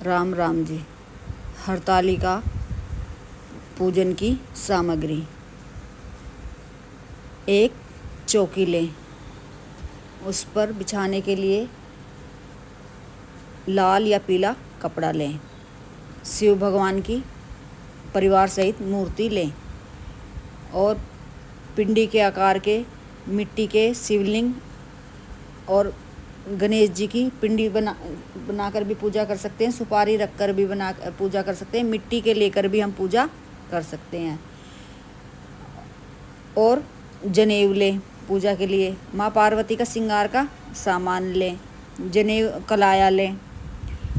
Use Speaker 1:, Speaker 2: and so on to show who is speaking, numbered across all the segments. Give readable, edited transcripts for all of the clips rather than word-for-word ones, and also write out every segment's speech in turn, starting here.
Speaker 1: राम राम जी। हरतालिका पूजन की सामग्री: एक चौकी लें, उस पर बिछाने के लिए लाल या पीला कपड़ा लें। शिव भगवान की परिवार सहित मूर्ति लें और पिंडी के आकार के मिट्टी के शिवलिंग और गणेश जी की पिंडी बनाकर भी पूजा कर सकते हैं। सुपारी रखकर भी पूजा कर सकते हैं। मिट्टी के लेकर भी हम पूजा कर सकते हैं। और जनेऊ लें पूजा के लिए। माँ पार्वती का श्रृंगार का सामान लें। जनेऊ कलाया लें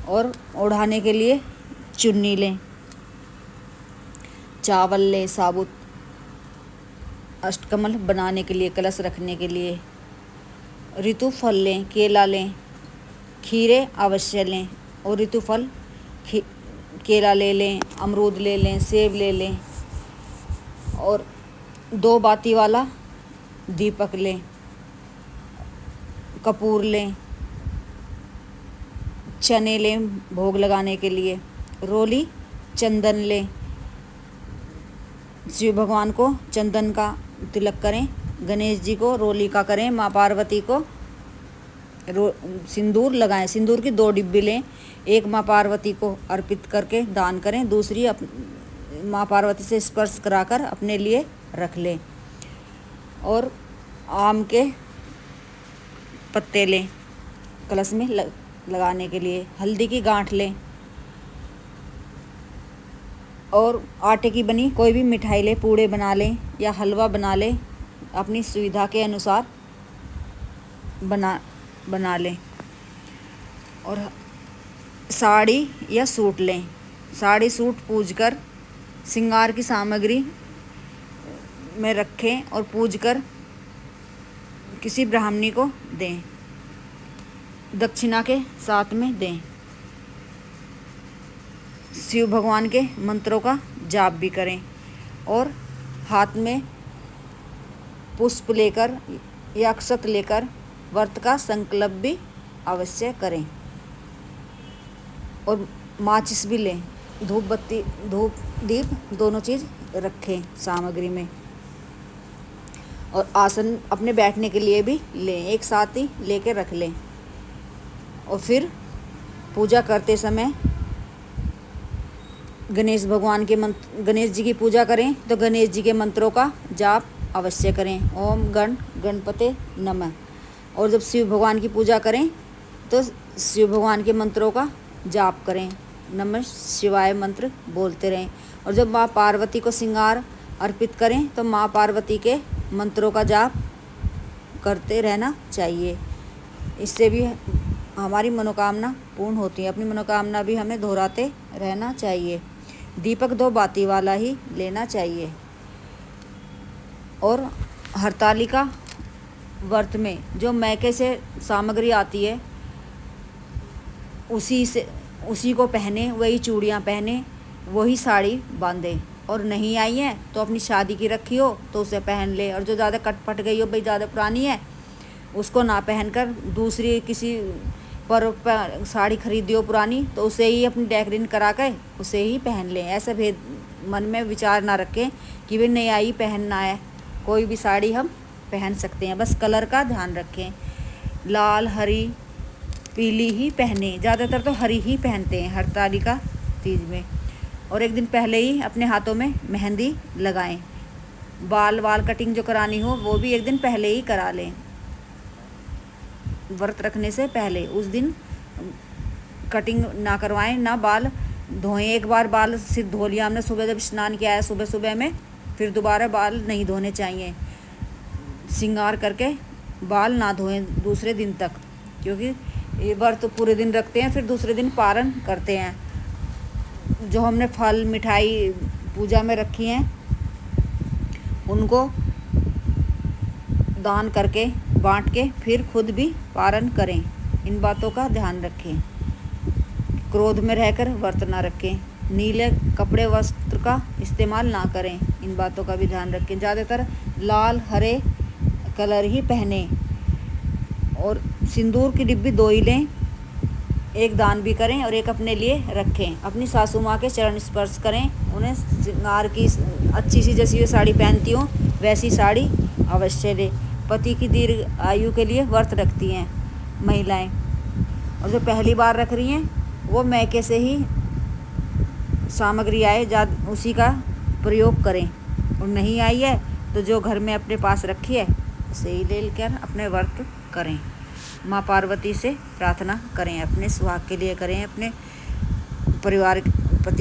Speaker 1: और ओढ़ाने के लिए चुन्नी लें। चावल लें साबुत। अष्टकमल बनाने के लिए, कलश रखने के लिए। ऋतु फल लें, केला लें। खीरे अवश्य लें और ऋतु फल केला ले लें, अमरूद ले लें, सेब ले लें। और 2 बाती वाला दीपक लें। कपूर लें। चने लें भोग लगाने के लिए। रोली चंदन लें। शिव भगवान को चंदन का तिलक करें। गणेश जी को रोली का करें। माँ पार्वती को सिंदूर लगाएं। सिंदूर की 2 डिब्बी लें। एक माँ पार्वती को अर्पित करके दान करें, दूसरी माँ पार्वती से स्पर्श कराकर अपने लिए रख लें। और आम के पत्ते लें कलश में लगाने के लिए। हल्दी की गांठ लें और आटे की बनी कोई भी मिठाई लें। पूड़े बना लें या हलवा बना लें, अपनी सुविधा के अनुसार बना लें। और साड़ी या सूट लें। साड़ी सूट पूजकर श्रृंगार की सामग्री में रखें और पूजकर किसी ब्राह्मणी को दें। दक्षिणा के साथ में दें। शिव भगवान के मंत्रों का जाप भी करें और हाथ में पुष्प लेकर या अक्षत लेकर व्रत का संकल्प भी अवश्य करें। और माचिस भी लें। धूप बत्ती, धूप दीप दोनों चीज़ रखें सामग्री में। और आसन अपने बैठने के लिए भी लें, एक साथ ही लेके रख लें। और फिर पूजा करते समय गणेश जी की पूजा करें तो गणेश जी के मंत्रों का जाप अवश्य करें। ओम गण गणपते नमः। और जब शिव भगवान की पूजा करें तो शिव भगवान के मंत्रों का जाप करें। नमः शिवाय मंत्र बोलते रहें। और जब माँ पार्वती को श्रृंगार अर्पित करें तो माँ पार्वती के मंत्रों का जाप करते रहना चाहिए। इससे भी हमारी मनोकामना पूर्ण होती है। अपनी मनोकामना भी हमें दोहराते रहना चाहिए। दीपक 2 बाती वाला ही लेना चाहिए। और हरतालिका व्रत में जो मैके से सामग्री आती है उसी को पहने, वही चूड़ियाँ पहने, वही साड़ी बांधे। और नहीं आई है तो अपनी शादी की रखी हो तो उसे पहन ले। और जो ज़्यादा कट गई हो, भाई ज़्यादा पुरानी है, उसको ना पहनकर दूसरी किसी पर साड़ी खरीदी हो पुरानी तो उसे ही अपनी डेकोरेशन करा कर उसे ही पहन लें। ऐसे भेद मन में विचार ना रखें कि भाई नई आई पहनना है। कोई भी साड़ी हम पहन सकते हैं, बस कलर का ध्यान रखें। लाल, हरी, पीली ही पहने। ज़्यादातर तो हरी ही पहनते हैं हरतालिका तीज में। और एक दिन पहले ही अपने हाथों में मेहंदी लगाएं। बाल कटिंग जो करानी हो वो भी एक दिन पहले ही करा लें। व्रत रखने से पहले उस दिन कटिंग ना करवाएं, ना बाल धोएं। एक बार बाल सिर धो लिया हमने सुबह जब स्नान किया है सुबह में, फिर दोबारा बाल नहीं धोने चाहिए। श्रृंगार करके बाल ना धोएं दूसरे दिन तक, क्योंकि ये व्रत पूरे दिन रखते हैं, फिर दूसरे दिन पारण करते हैं। जो हमने फल मिठाई पूजा में रखी हैं उनको दान करके बांट के फिर खुद भी पारण करें। इन बातों का ध्यान रखें। क्रोध में रहकर व्रत ना रखें। नीले कपड़े वस्त्र का इस्तेमाल ना करें। इन बातों का भी ध्यान रखें। ज़्यादातर लाल हरे कलर ही पहने। और सिंदूर की डिब्बी 2 ही लें। एक दान भी करें और एक अपने लिए रखें। अपनी सासू माँ के चरण स्पर्श करें, उन्हें श्रृंगार की अच्छी सी, जैसी वे साड़ी पहनती हों वैसी साड़ी अवश्य ले। पति की दीर्घ आयु के लिए व्रत रखती हैं महिलाएं, और जो पहली बार रख रही हैं वो मैके से ही सामग्री आए उसी का प्रयोग करें, और नहीं आई है तो जो घर में अपने पास रखी है उसे ही ले कर अपने व्रत करें। माँ पार्वती से प्रार्थना करें, अपने सुहाग के लिए करें, अपने परिवार पति